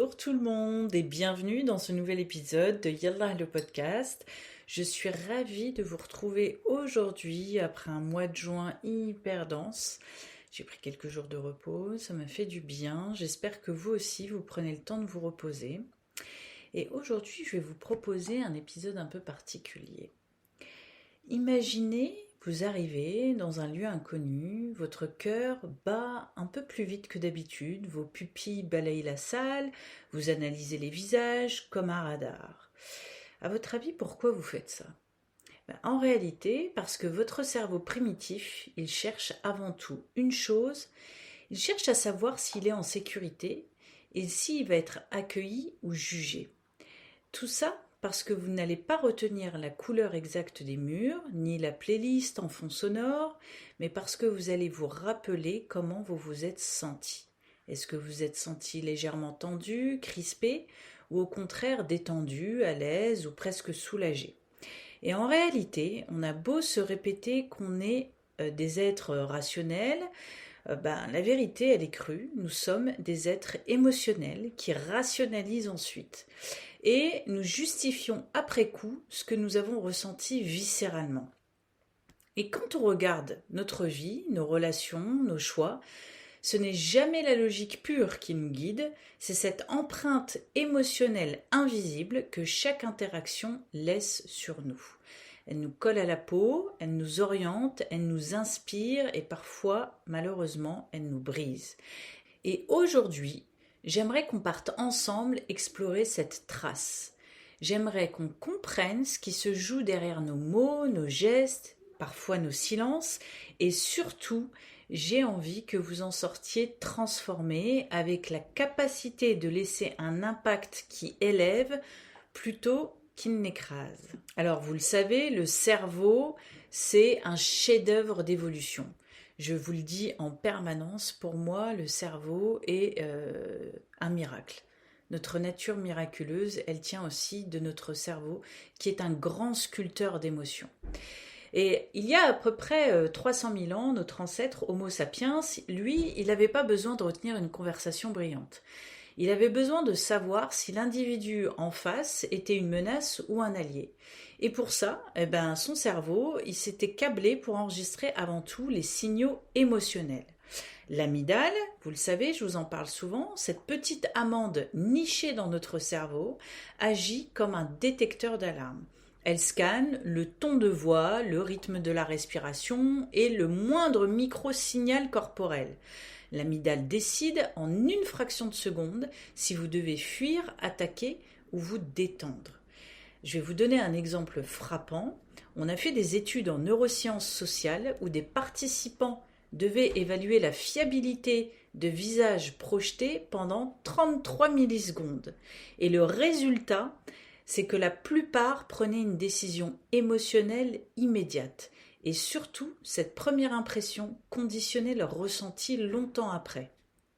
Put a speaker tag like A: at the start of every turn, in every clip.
A: Bonjour tout le monde et bienvenue dans ce nouvel épisode de Yallah le podcast. Je suis ravie de vous retrouver aujourd'hui après un mois de juin hyper dense. J'ai pris quelques jours de repos, ça m'a fait du bien. J'espère que vous aussi vous prenez le temps de vous reposer. Et aujourd'hui, je vais vous proposer un épisode un peu particulier. Imaginez, vous arrivez dans un lieu inconnu, votre cœur bat un peu plus vite que d'habitude, vos pupilles balayent la salle, vous analysez les visages comme un radar. À votre avis, pourquoi vous faites ça ? En réalité, parce que votre cerveau primitif, il cherche avant tout une chose, il cherche à savoir s'il est en sécurité et s'il va être accueilli ou jugé. Tout ça parce que vous n'allez pas retenir la couleur exacte des murs, ni la playlist en fond sonore, mais parce que vous allez vous rappeler comment vous vous êtes senti. Est-ce que vous êtes senti légèrement tendu, crispé, ou au contraire détendu, à l'aise ou presque soulagé ? Et en réalité, on a beau se répéter qu'on est des êtres rationnels, la vérité, elle est crue. Nous sommes des êtres émotionnels qui rationalisent ensuite. Et nous justifions après coup ce que nous avons ressenti viscéralement. Et quand on regarde notre vie, nos relations, nos choix, ce n'est jamais la logique pure qui nous guide, c'est cette empreinte émotionnelle invisible que chaque interaction laisse sur nous. Elle nous colle à la peau, elle nous oriente, elle nous inspire et parfois, malheureusement, elle nous brise. Et aujourd'hui, j'aimerais qu'on parte ensemble explorer cette trace. J'aimerais qu'on comprenne ce qui se joue derrière nos mots, nos gestes, parfois nos silences, et surtout, j'ai envie que vous en sortiez transformés avec la capacité de laisser un impact qui élève plutôt qu'il n'écrase. Alors vous le savez, le cerveau, c'est un chef-d'œuvre d'évolution. Je vous le dis en permanence, pour moi, le cerveau est un miracle. Notre nature miraculeuse, elle tient aussi de notre cerveau, qui est un grand sculpteur d'émotions. Et il y a à peu près 300 000 ans, notre ancêtre Homo sapiens, lui, il n'avait pas besoin de retenir une conversation brillante. Il avait besoin de savoir si l'individu en face était une menace ou un allié. Et pour ça, son cerveau, il s'était câblé pour enregistrer avant tout les signaux émotionnels. L'amygdale, vous le savez, je vous en parle souvent, cette petite amande nichée dans notre cerveau agit comme un détecteur d'alarme. Elle scanne le ton de voix, le rythme de la respiration et le moindre micro-signal corporel. L'amygdale décide en une fraction de seconde si vous devez fuir, attaquer ou vous détendre. Je vais vous donner un exemple frappant. On a fait des études en neurosciences sociales où des participants devaient évaluer la fiabilité de visages projetés pendant 33 millisecondes. Et le résultat, c'est que la plupart prenaient une décision émotionnelle immédiate. Et surtout, cette première impression conditionnait leur ressenti longtemps après.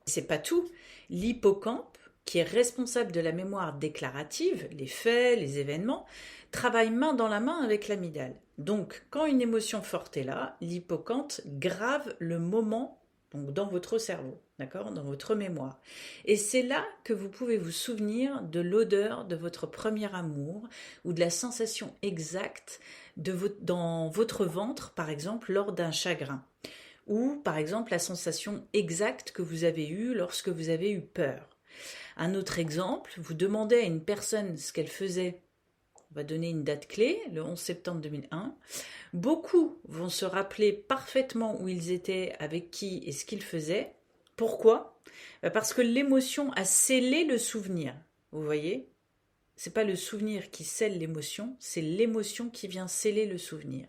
A: C'est pas tout. L'hippocampe, qui est responsable de la mémoire déclarative, les faits, les événements, travaille main dans la main avec l'amygdale. Donc, quand une émotion forte est là, l'hippocampe grave le moment dans votre cerveau, d'accord, dans votre mémoire. Et c'est là que vous pouvez vous souvenir de l'odeur de votre premier amour ou de la sensation exacte dans votre ventre, par exemple, lors d'un chagrin. Ou, par exemple, la sensation exacte que vous avez eue lorsque vous avez eu peur. Un autre exemple, vous demandez à une personne ce qu'elle faisait. On va donner une date clé, le 11 septembre 2001. Beaucoup vont se rappeler parfaitement où ils étaient, avec qui et ce qu'ils faisaient. Pourquoi ? Parce que l'émotion a scellé le souvenir. Vous voyez ? C'est pas le souvenir qui scelle l'émotion, c'est l'émotion qui vient sceller le souvenir.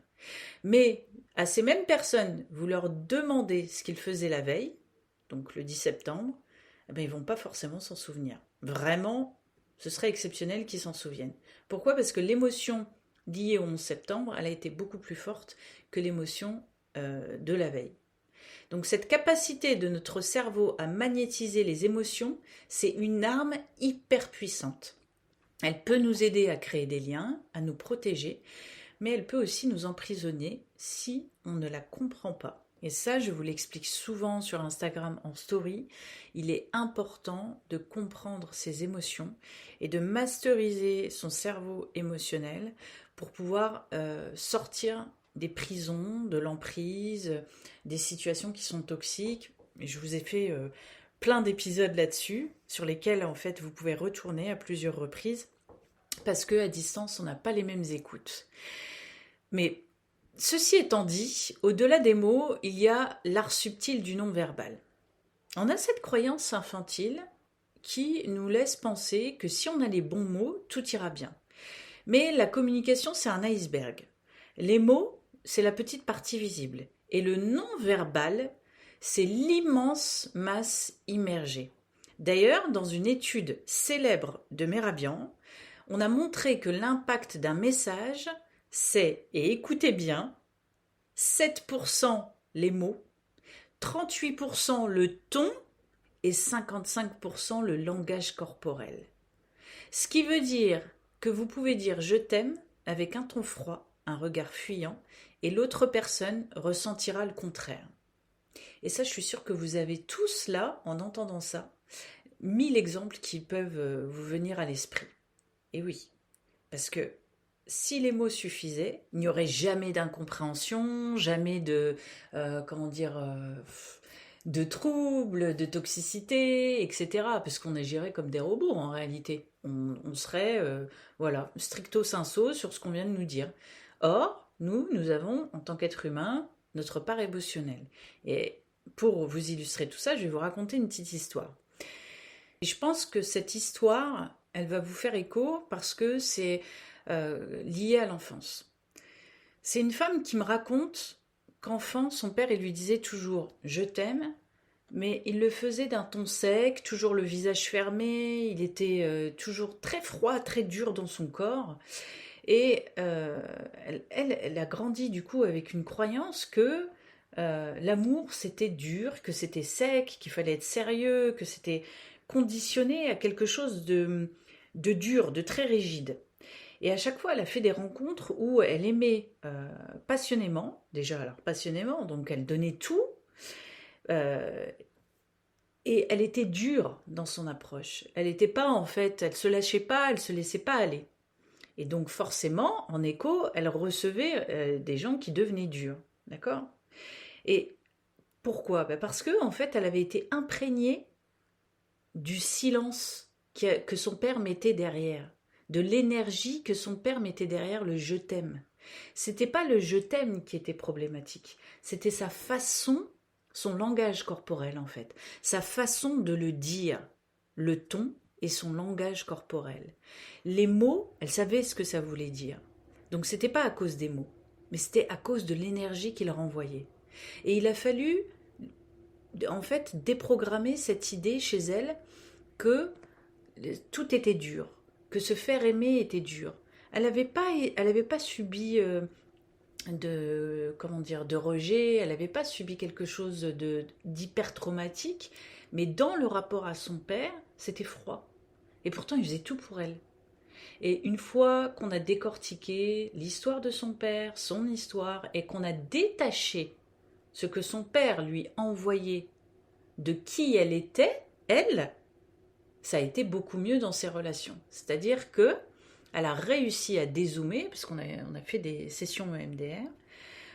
A: Mais à ces mêmes personnes, vous leur demandez ce qu'ils faisaient la veille, donc le 10 septembre, ils vont pas forcément s'en souvenir. Vraiment, ce serait exceptionnel qu'ils s'en souviennent. Pourquoi ? Parce que l'émotion liée au 11 septembre, elle a été beaucoup plus forte que l'émotion de la veille. Donc cette capacité de notre cerveau à magnétiser les émotions, c'est une arme hyper puissante. Elle peut nous aider à créer des liens, à nous protéger, mais elle peut aussi nous emprisonner si on ne la comprend pas. Et ça, je vous l'explique souvent sur Instagram en story. Il est important de comprendre ses émotions et de masteriser son cerveau émotionnel pour pouvoir sortir des prisons, de l'emprise, des situations qui sont toxiques. Et je vous ai fait plein d'épisodes là-dessus, sur lesquels en fait vous pouvez retourner à plusieurs reprises, parce qu'à distance, on n'a pas les mêmes écoutes. Mais ceci étant dit, au-delà des mots, il y a l'art subtil du non-verbal. On a cette croyance infantile qui nous laisse penser que si on a les bons mots, tout ira bien. Mais la communication, c'est un iceberg. Les mots, c'est la petite partie visible. Et le non-verbal, c'est l'immense masse immergée. D'ailleurs, dans une étude célèbre de Mehrabian, on a montré que l'impact d'un message, c'est, et écoutez bien, 7% les mots, 38% le ton et 55% le langage corporel. Ce qui veut dire que vous pouvez dire je t'aime avec un ton froid, un regard fuyant, et l'autre personne ressentira le contraire. Et ça, je suis sûre que vous avez tous là, en entendant ça, 1000 exemples qui peuvent vous venir à l'esprit. Et oui, parce que si les mots suffisaient, il n'y aurait jamais d'incompréhension, jamais de, de troubles, de toxicité, etc. Parce qu'on agirait comme des robots en réalité. On serait, stricto sensu sur ce qu'on vient de nous dire. Or, nous avons, en tant qu'être humain, notre part émotionnelle. Et pour vous illustrer tout ça, je vais vous raconter une petite histoire. Et je pense que cette histoire, elle va vous faire écho parce que c'est lié à l'enfance. C'est une femme qui me raconte qu'enfant, son père, il lui disait toujours « je t'aime », mais il le faisait d'un ton sec, toujours le visage fermé, il était toujours très froid, très dur dans son corps. Et elle a grandi du coup avec une croyance que l'amour c'était dur, que c'était sec, qu'il fallait être sérieux, que c'était conditionné à quelque chose de dur, de très rigide. Et à chaque fois, elle a fait des rencontres où elle aimait passionnément, déjà alors passionnément, donc elle donnait tout, et elle était dure dans son approche. Elle n'était pas en fait, elle se lâchait pas, elle se laissait pas aller. Et donc forcément, en écho, elle recevait des gens qui devenaient durs, d'accord ? Et pourquoi ? Parce que en fait, elle avait été imprégnée du silence que son père mettait derrière, de l'énergie que son père mettait derrière le je t'aime. C'était pas le je t'aime qui était problématique, c'était sa façon, son langage corporel en fait, sa façon de le dire, le ton et son langage corporel. Les mots, elle savait ce que ça voulait dire. Donc c'était pas à cause des mots, mais c'était à cause de l'énergie qu'il renvoyait. Et il a fallu en fait déprogrammer cette idée chez elle que tout était dur, que se faire aimer était dur. Elle n'avait pas subi de rejet, elle n'avait pas subi quelque chose d'hyper traumatique, mais dans le rapport à son père, c'était froid. Et pourtant, il faisait tout pour elle. Et une fois qu'on a décortiqué l'histoire de son père, son histoire, et qu'on a détaché ce que son père lui envoyait de qui elle était, elle, ça a été beaucoup mieux dans ses relations. C'est-à-dire que elle a réussi à dézoomer, puisqu'on a fait des sessions EMDR,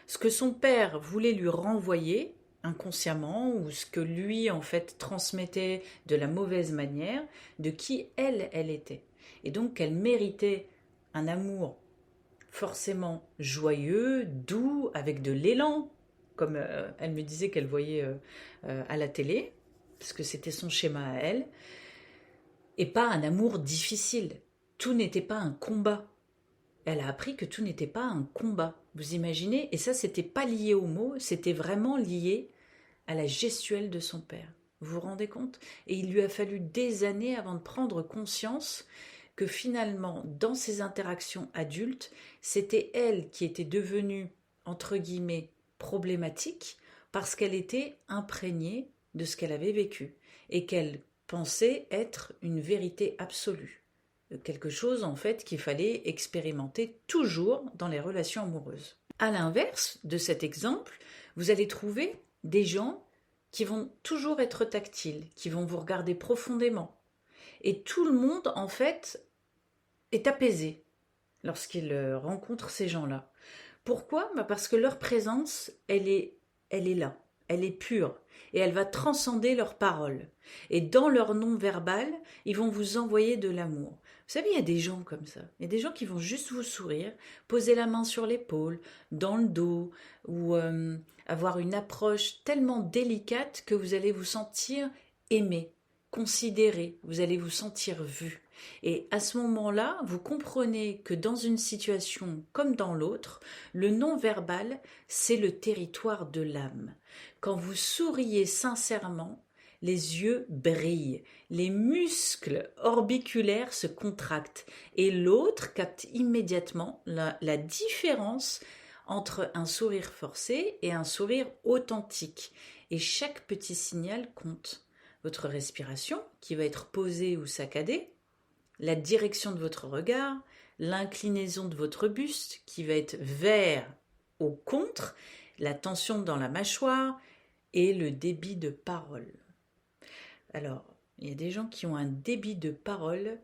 A: ce que son père voulait lui renvoyer inconsciemment, ou ce que lui, en fait, transmettait de la mauvaise manière, de qui elle était. Et donc, elle méritait un amour forcément joyeux, doux, avec de l'élan, comme elle me disait qu'elle voyait à la télé, parce que c'était son schéma à elle, et pas un amour difficile. Tout n'était pas un combat. Elle a appris que tout n'était pas un combat. Vous imaginez ? Et ça, c'était pas lié aux mots, c'était vraiment lié à la gestuelle de son père. Vous vous rendez compte ? Et il lui a fallu des années avant de prendre conscience que finalement, dans ses interactions adultes, c'était elle qui était devenue, entre guillemets, problématique parce qu'elle était imprégnée de ce qu'elle avait vécu et qu'elle pensait être une vérité absolue. Quelque chose, en fait, qu'il fallait expérimenter toujours dans les relations amoureuses. À l'inverse de cet exemple, vous allez trouver des gens qui vont toujours être tactiles, qui vont vous regarder profondément. Et tout le monde, en fait, est apaisé lorsqu'il rencontre ces gens-là. Pourquoi ? Parce que leur présence, elle est là, elle est pure, et elle va transcender leurs paroles. Et dans leur non-verbal, ils vont vous envoyer de l'amour. Vous savez, il y a des gens comme ça. Il y a des gens qui vont juste vous sourire, poser la main sur l'épaule, dans le dos, ou avoir une approche tellement délicate que vous allez vous sentir aimé, considéré, vous allez vous sentir vu. Et à ce moment-là, vous comprenez que dans une situation comme dans l'autre, le non-verbal, c'est le territoire de l'âme. Quand vous souriez sincèrement, les yeux brillent, les muscles orbiculaires se contractent et l'autre capte immédiatement la différence entre un sourire forcé et un sourire authentique. Et chaque petit signal compte. Votre respiration, qui va être posée ou saccadée, la direction de votre regard, l'inclinaison de votre buste qui va être vers au contre, la tension dans la mâchoire et le débit de parole. Alors, il y a des gens qui ont un débit de parole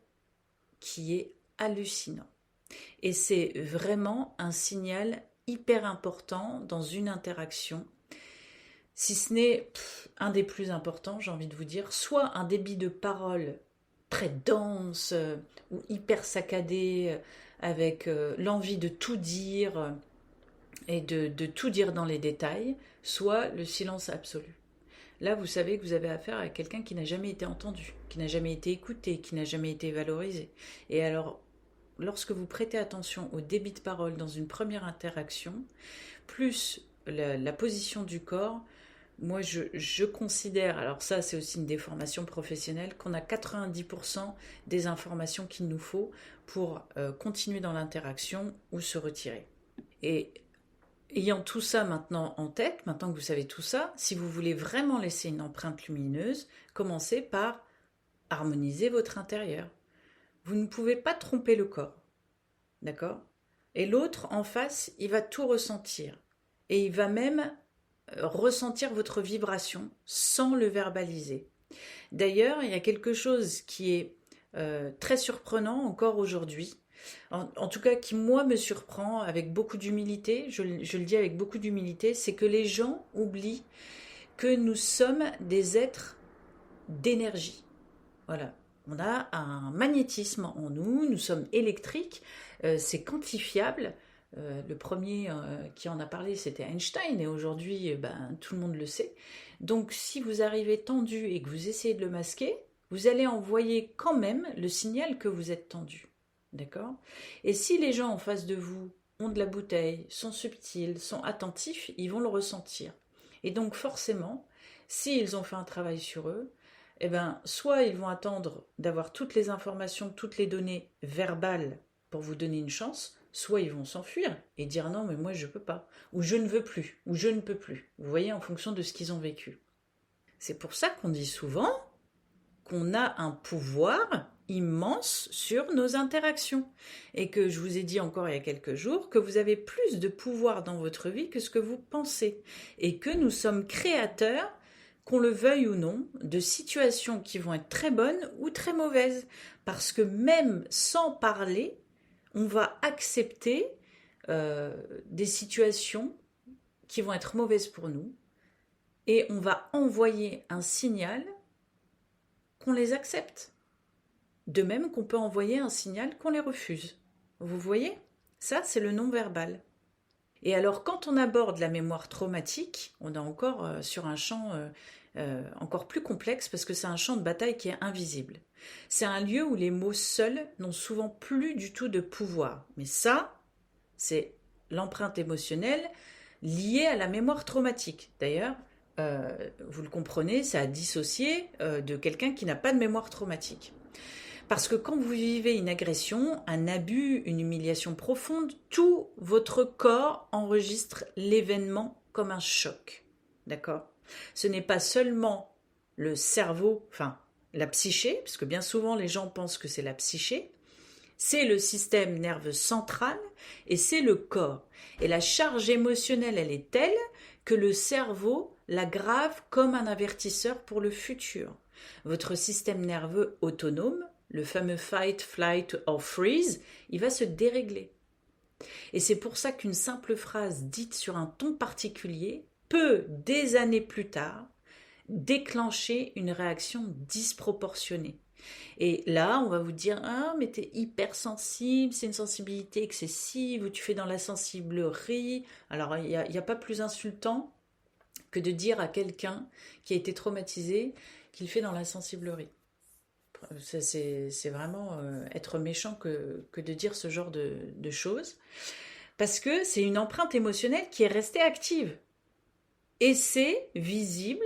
A: qui est hallucinant. Et c'est vraiment un signal hyper important dans une interaction, si ce n'est un des plus importants, j'ai envie de vous dire, soit un débit de parole très dense ou hyper saccadé, avec l'envie de tout dire et de tout dire dans les détails, soit le silence absolu. Là, vous savez que vous avez affaire à quelqu'un qui n'a jamais été entendu, qui n'a jamais été écouté, qui n'a jamais été valorisé. Et alors, lorsque vous prêtez attention au débit de parole dans une première interaction, plus la position du corps, moi je considère, alors ça c'est aussi une déformation professionnelle, qu'on a 90% des informations qu'il nous faut pour continuer dans l'interaction ou se retirer. Et ayant tout ça maintenant en tête, maintenant que vous savez tout ça, si vous voulez vraiment laisser une empreinte lumineuse, commencez par harmoniser votre intérieur. Vous ne pouvez pas tromper le corps, d'accord ? Et l'autre en face, il va tout ressentir. Et il va même ressentir votre vibration sans le verbaliser. D'ailleurs, il y a quelque chose qui est très surprenant encore aujourd'hui, en tout cas qui moi me surprend avec beaucoup d'humilité, je le dis avec beaucoup d'humilité, c'est que les gens oublient que nous sommes des êtres d'énergie. Voilà, on a un magnétisme en nous, nous sommes électriques, c'est quantifiable. Le premier qui en a parlé, c'était Einstein, et aujourd'hui, tout le monde le sait. Donc, si vous arrivez tendu et que vous essayez de le masquer, vous allez envoyer quand même le signal que vous êtes tendu. D'accord ? Et si les gens en face de vous ont de la bouteille, sont subtils, sont attentifs, ils vont le ressentir. Et donc, forcément, s'ils ont fait un travail sur eux, soit ils vont attendre d'avoir toutes les informations, toutes les données verbales pour vous donner une chance, soit ils vont s'enfuir et dire non mais moi je peux pas, ou je ne veux plus, ou je ne peux plus. Vous voyez, en fonction de ce qu'ils ont vécu. C'est pour ça qu'on dit souvent qu'on a un pouvoir immense sur nos interactions. Et que je vous ai dit encore il y a quelques jours que vous avez plus de pouvoir dans votre vie que ce que vous pensez. Et que nous sommes créateurs, qu'on le veuille ou non, de situations qui vont être très bonnes ou très mauvaises. Parce que même sans parler, on va accepter des situations qui vont être mauvaises pour nous et on va envoyer un signal qu'on les accepte. De même qu'on peut envoyer un signal qu'on les refuse. Vous voyez ? Ça, c'est le non-verbal. Et alors, quand on aborde la mémoire traumatique, on est encore sur un champ encore plus complexe parce que c'est un champ de bataille qui est invisible. C'est un lieu où les mots seuls n'ont souvent plus du tout de pouvoir. Mais ça, c'est l'empreinte émotionnelle liée à la mémoire traumatique. D'ailleurs, vous le comprenez, c'est à dissocier de quelqu'un qui n'a pas de mémoire traumatique. Parce que quand vous vivez une agression, un abus, une humiliation profonde, tout votre corps enregistre l'événement comme un choc. D'accord ? Ce n'est pas seulement le cerveau, enfin la psyché, parce que bien souvent les gens pensent que c'est la psyché, C'est le système nerveux central et c'est le corps. Et la charge émotionnelle, elle est telle que le cerveau la grave comme un avertisseur pour le futur. Votre système nerveux autonome, le fameux fight, flight or freeze, il va se dérégler. Et c'est pour ça qu'une simple phrase dite sur un ton particulier peut, des années plus tard, déclencher une réaction disproportionnée. Et là, on va vous dire, ah, mais t'es hypersensible, c'est une sensibilité excessive, ou tu fais dans la sensiblerie. Alors, il n'y a pas plus insultant que de dire à quelqu'un qui a été traumatisé qu'il fait dans la sensiblerie. C'est vraiment être méchant que de dire ce genre de choses. Parce que c'est une empreinte émotionnelle qui est restée active. Et c'est visible,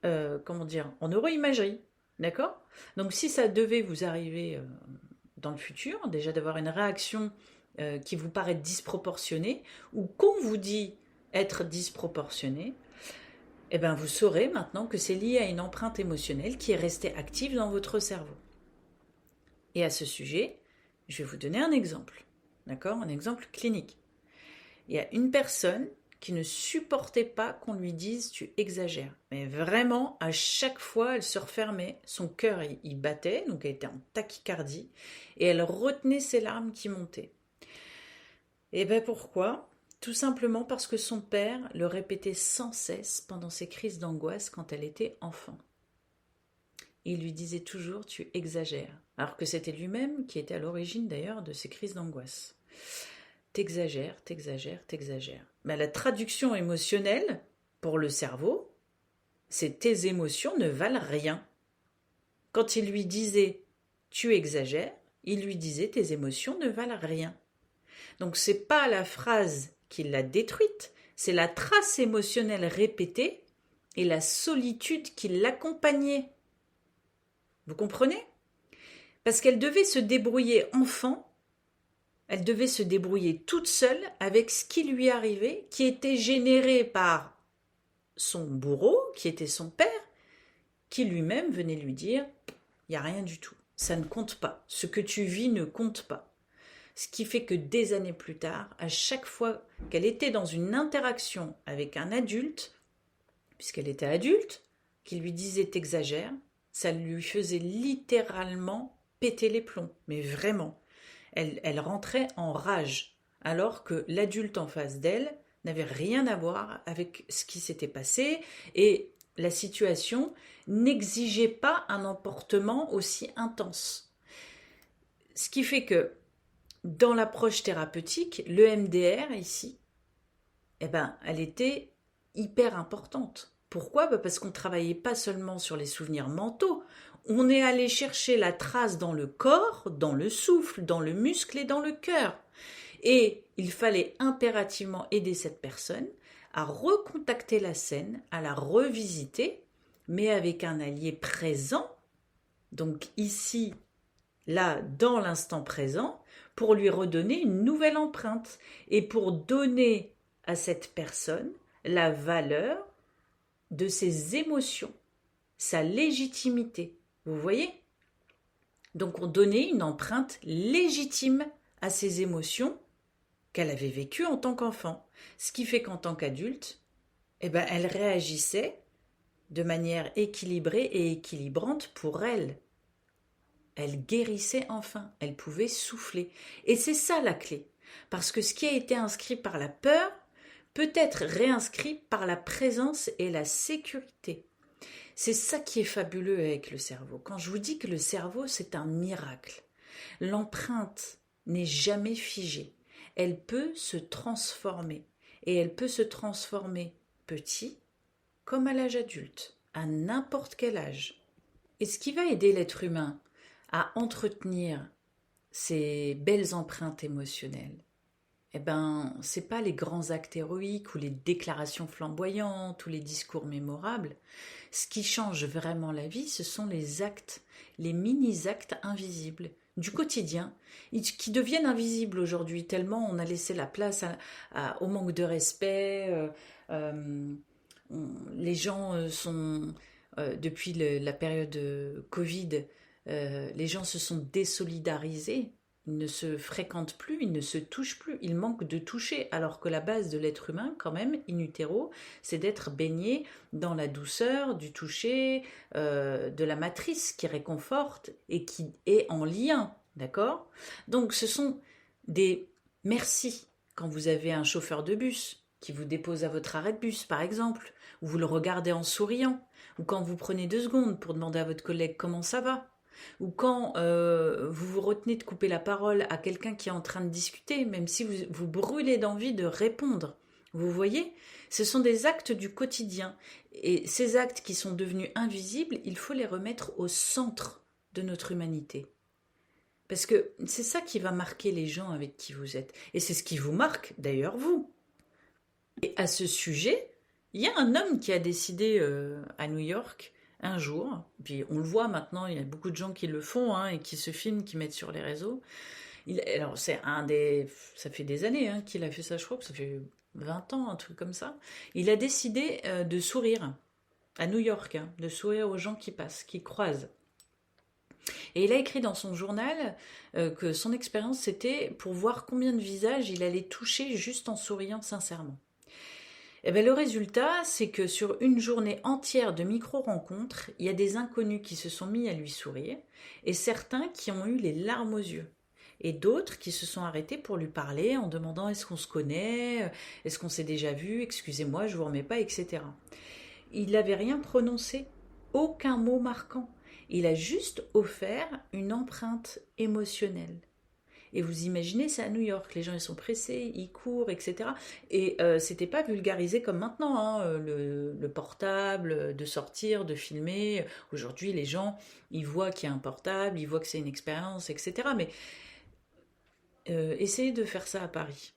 A: en neuroimagerie. D'accord ? Donc si ça devait vous arriver dans le futur, déjà d'avoir une réaction qui vous paraît disproportionnée, ou qu'on vous dit être disproportionnée, eh bien vous saurez maintenant que c'est lié à une empreinte émotionnelle qui est restée active dans votre cerveau. Et à ce sujet, je vais vous donner un exemple, d'accord ? Un exemple clinique. Il y a une personne qui ne supportait pas qu'on lui dise « tu exagères ». Mais vraiment, à chaque fois, elle se refermait, son cœur il battait, donc elle était en tachycardie, et elle retenait ses larmes qui montaient. Et bien pourquoi ? Tout simplement parce que son père le répétait sans cesse pendant ses crises d'angoisse quand elle était enfant. Il lui disait toujours « tu exagères », alors que c'était lui-même qui était à l'origine d'ailleurs de ces crises d'angoisse. T'exagères, t'exagères, t'exagères. Mais la traduction émotionnelle, pour le cerveau, c'est tes émotions ne valent rien. Quand il lui disait tu exagères, il lui disait tes émotions ne valent rien. Donc c'est pas la phrase qui l'a détruite, c'est la trace émotionnelle répétée et la solitude qui l'accompagnait. Vous comprenez ? Parce qu'elle devait se débrouiller enfant. Elle devait se débrouiller toute seule avec ce qui lui arrivait, qui était généré par son bourreau, qui était son père, qui lui-même venait lui dire « il n'y a rien du tout, ça ne compte pas, ce que tu vis ne compte pas ». Ce qui fait que des années plus tard, à chaque fois qu'elle était dans une interaction avec un adulte, puisqu'elle était adulte, qui lui disait « t'exagères », ça lui faisait littéralement péter les plombs, mais vraiment. Elle rentrait en rage, alors que l'adulte en face d'elle n'avait rien à voir avec ce qui s'était passé et la situation n'exigeait pas un emportement aussi intense. Ce qui fait que dans l'approche thérapeutique, l'EMDR ici, elle était hyper importante. Pourquoi ? Parce qu'on ne travaillait pas seulement sur les souvenirs mentaux, on est allé chercher la trace dans le corps, dans le souffle, dans le muscle et dans le cœur. Et il fallait impérativement aider cette personne à recontacter la scène, à la revisiter, mais avec un allié présent, donc ici, là, dans l'instant présent, pour lui redonner une nouvelle empreinte et pour donner à cette personne la valeur de ses émotions, sa légitimité. Vous voyez ? Donc on donnait une empreinte légitime à ses émotions qu'elle avait vécues en tant qu'enfant. Ce qui fait qu'en tant qu'adulte, elle réagissait de manière équilibrée et équilibrante pour elle. Elle guérissait enfin, elle pouvait souffler. Et c'est ça la clé. Parce que ce qui a été inscrit par la peur peut être réinscrit par la présence et la sécurité. C'est ça qui est fabuleux avec le cerveau. Quand je vous dis que le cerveau, c'est un miracle, l'empreinte n'est jamais figée. Elle peut se transformer. Et elle peut se transformer petit comme à l'âge adulte, à n'importe quel âge. Et ce qui va aider l'être humain à entretenir ces belles empreintes émotionnelles, c'est pas les grands actes héroïques ou les déclarations flamboyantes ou les discours mémorables. Ce qui change vraiment la vie, ce sont les actes, les mini-actes invisibles du quotidien, qui deviennent invisibles aujourd'hui, tellement on a laissé la place au manque de respect. Les gens sont, depuis la période Covid, les gens se sont désolidarisés Ils ne se fréquentent plus, ils ne se touchent plus, ils manquent de toucher, alors que la base de l'être humain, quand même, in utero, c'est d'être baigné dans la douceur du toucher, de la matrice qui réconforte et qui est en lien, d'accord? Donc ce sont des merci quand vous avez un chauffeur de bus qui vous dépose à votre arrêt de bus, par exemple, ou vous le regardez en souriant, ou quand vous prenez 2 secondes pour demander à votre collègue comment ça va, ou quand vous vous retenez de couper la parole à quelqu'un qui est en train de discuter, même si vous brûlez d'envie de répondre. Vous voyez, ce sont des actes du quotidien. Et ces actes qui sont devenus invisibles, il faut les remettre au centre de notre humanité. Parce que c'est ça qui va marquer les gens avec qui vous êtes. Et c'est ce qui vous marque, d'ailleurs, vous. Et à ce sujet, il y a un homme qui a décidé à New York un jour, puis on le voit maintenant, il y a beaucoup de gens qui le font et qui se filment, qui mettent sur les réseaux. Alors ça fait des années qu'il a fait ça, je crois que ça fait 20 ans, un truc comme ça. Il a décidé de sourire à New York, de sourire aux gens qui passent, qui croisent. Et il a écrit dans son journal que son expérience c'était pour voir combien de visages il allait toucher juste en souriant sincèrement. Et bien, le résultat, c'est que sur une journée entière de micro-rencontres, il y a des inconnus qui se sont mis à lui sourire et certains qui ont eu les larmes aux yeux. Et d'autres qui se sont arrêtés pour lui parler en demandant est-ce qu'on se connaît, est-ce qu'on s'est déjà vu, excusez-moi, je vous remets pas, etc. Il n'avait rien prononcé, aucun mot marquant. Il a juste offert une empreinte émotionnelle. Et vous imaginez, c'est à New York, les gens ils sont pressés, ils courent, etc. Et c'était pas vulgarisé comme maintenant, le portable, de sortir, de filmer. Aujourd'hui, les gens, ils voient qu'il y a un portable, ils voient que c'est une expérience, etc. Mais essayez de faire ça à Paris.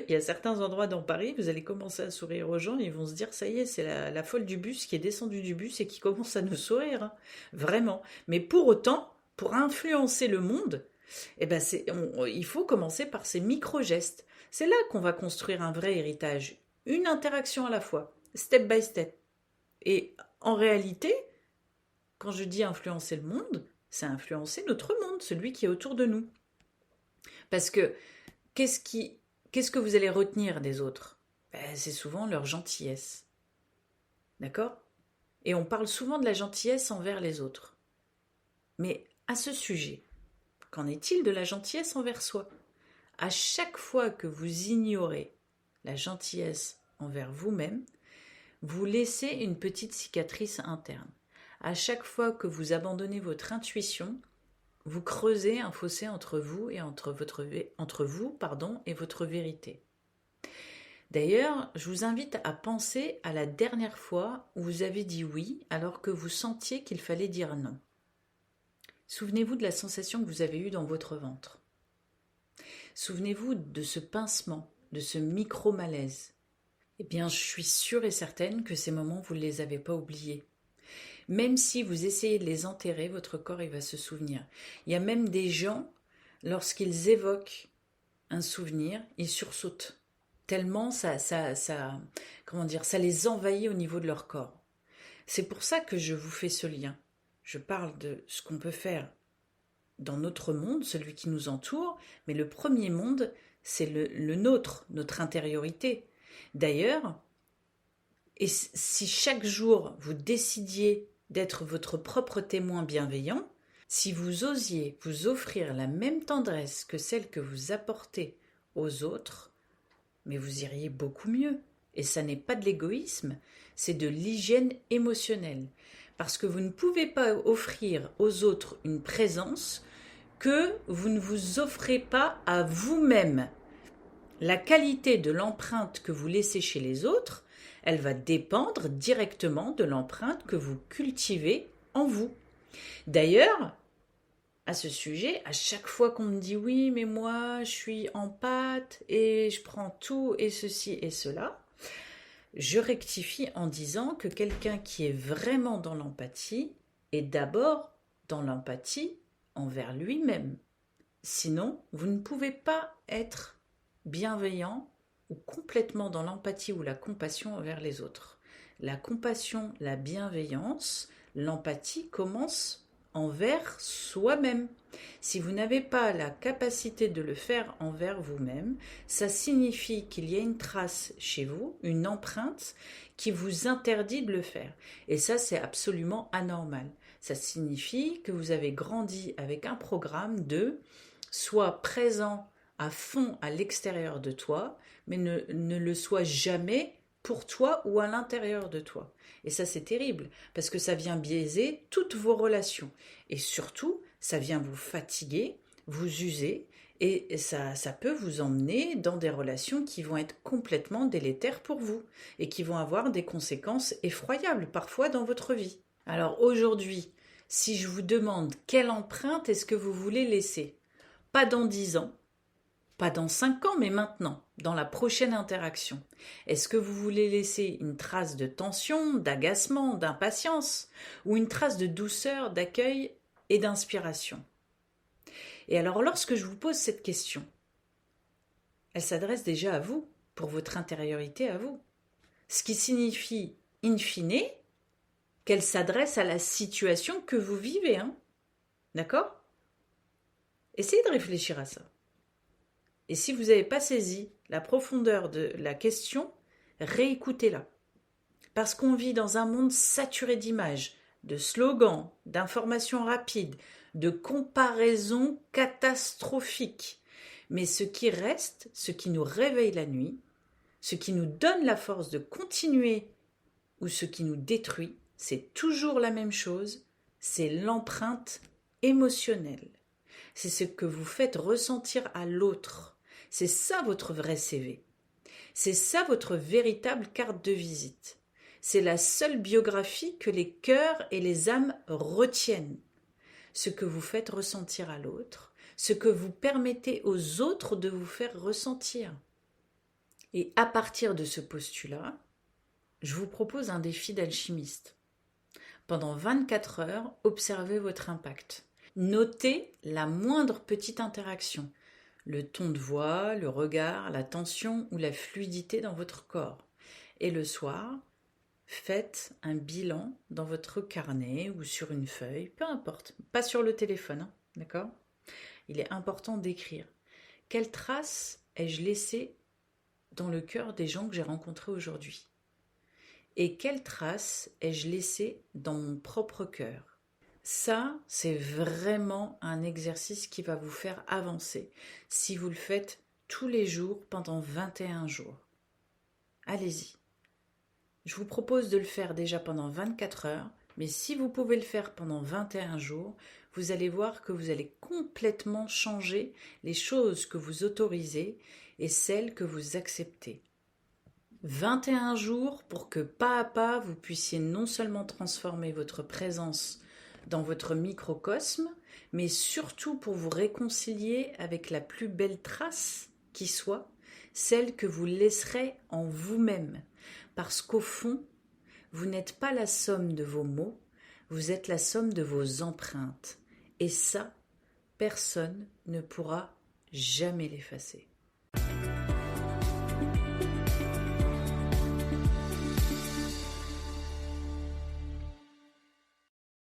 A: Il y a certains endroits dans Paris, vous allez commencer à sourire aux gens, ils vont se dire, ça y est, c'est la folle du bus qui est descendue du bus et qui commence à nous sourire. Vraiment. Mais pour autant, pour influencer le monde, il faut commencer par ces micro-gestes. C'est là qu'on va construire un vrai héritage. Une interaction à la fois, step by step. Et en réalité, quand je dis influencer le monde, c'est influencer notre monde, celui qui est autour de nous. Parce que qu'est-ce que vous allez retenir des autres? C'est souvent leur gentillesse. D'accord? Et on parle souvent de la gentillesse envers les autres. Mais à ce sujet, qu'en est-il de la gentillesse envers soi? À chaque fois que vous ignorez la gentillesse envers vous-même, vous laissez une petite cicatrice interne. À chaque fois que vous abandonnez votre intuition, vous creusez un fossé entre vous et entre vous et votre vérité. D'ailleurs, je vous invite à penser à la dernière fois où vous avez dit oui alors que vous sentiez qu'il fallait dire non. Souvenez-vous de la sensation que vous avez eue dans votre ventre. Souvenez-vous de ce pincement, de ce micro-malaise. Eh bien, je suis sûre et certaine que ces moments, vous ne les avez pas oubliés. Même si vous essayez de les enterrer, votre corps il va se souvenir. Il y a même des gens, lorsqu'ils évoquent un souvenir, ils sursautent. Tellement ça les envahit au niveau de leur corps. C'est pour ça que je vous fais ce lien. Je parle de ce qu'on peut faire dans notre monde, celui qui nous entoure, mais le premier monde, c'est le nôtre, notre intériorité. D'ailleurs, et si chaque jour vous décidiez d'être votre propre témoin bienveillant, si vous osiez vous offrir la même tendresse que celle que vous apportez aux autres, mais vous iriez beaucoup mieux. Et ça n'est pas de l'égoïsme, c'est de l'hygiène émotionnelle. Parce que vous ne pouvez pas offrir aux autres une présence que vous ne vous offrez pas à vous-même. La qualité de l'empreinte que vous laissez chez les autres, elle va dépendre directement de l'empreinte que vous cultivez en vous. D'ailleurs, à ce sujet, à chaque fois qu'on me dit oui, mais moi, je suis en pâte et je prends tout et ceci et cela, je rectifie en disant que quelqu'un qui est vraiment dans l'empathie est d'abord dans l'empathie envers lui-même. Sinon, vous ne pouvez pas être bienveillant ou complètement dans l'empathie ou la compassion envers les autres. La compassion, la bienveillance, l'empathie commence envers soi-même. Si vous n'avez pas la capacité de le faire envers vous-même, ça signifie qu'il y a une trace chez vous, une empreinte qui vous interdit de le faire. Et ça, c'est absolument anormal. Ça signifie que vous avez grandi avec un programme de sois présent à fond à l'extérieur de toi, mais ne le sois jamais pour toi ou à l'intérieur de toi. Et ça, c'est terrible, parce que ça vient biaiser toutes vos relations. Et surtout, ça vient vous fatiguer, vous user, et ça peut vous emmener dans des relations qui vont être complètement délétères pour vous, et qui vont avoir des conséquences effroyables parfois dans votre vie. Alors aujourd'hui, si je vous demande quelle empreinte est-ce que vous voulez laisser, pas dans 10 ans, pas dans 5 ans, mais maintenant, dans la prochaine interaction. Est-ce que vous voulez laisser une trace de tension, d'agacement, d'impatience, ou une trace de douceur, d'accueil et d'inspiration? Et alors, lorsque je vous pose cette question, elle s'adresse déjà à vous, pour votre intériorité à vous. Ce qui signifie, in fine, qu'elle s'adresse à la situation que vous vivez. D'accord ? Essayez de réfléchir à ça. Et si vous n'avez pas saisi la profondeur de la question, réécoutez-la. Parce qu'on vit dans un monde saturé d'images, de slogans, d'informations rapides, de comparaisons catastrophiques. Mais ce qui reste, ce qui nous réveille la nuit, ce qui nous donne la force de continuer ou ce qui nous détruit, c'est toujours la même chose, c'est l'empreinte émotionnelle. C'est ce que vous faites ressentir à l'autre. C'est ça votre vrai CV. C'est ça votre véritable carte de visite. C'est la seule biographie que les cœurs et les âmes retiennent. Ce que vous faites ressentir à l'autre, ce que vous permettez aux autres de vous faire ressentir. Et à partir de ce postulat, je vous propose un défi d'alchimiste. Pendant 24 heures, observez votre impact. Notez la moindre petite interaction. Le ton de voix, le regard, la tension ou la fluidité dans votre corps. Et le soir, faites un bilan dans votre carnet ou sur une feuille, peu importe, pas sur le téléphone, d'accord ? Il est important d'écrire. Quelle trace ai-je laissée dans le cœur des gens que j'ai rencontrés aujourd'hui ? Et quelle trace ai-je laissée dans mon propre cœur ? Ça, c'est vraiment un exercice qui va vous faire avancer si vous le faites tous les jours pendant 21 jours. Allez-y. Je vous propose de le faire déjà pendant 24 heures, mais si vous pouvez le faire pendant 21 jours, vous allez voir que vous allez complètement changer les choses que vous autorisez et celles que vous acceptez. 21 jours pour que pas à pas, vous puissiez non seulement transformer votre présence dans votre microcosme, mais surtout pour vous réconcilier avec la plus belle trace qui soit, celle que vous laisserez en vous-même. Parce qu'au fond, vous n'êtes pas la somme de vos mots, vous êtes la somme de vos empreintes. Et ça, personne ne pourra jamais l'effacer.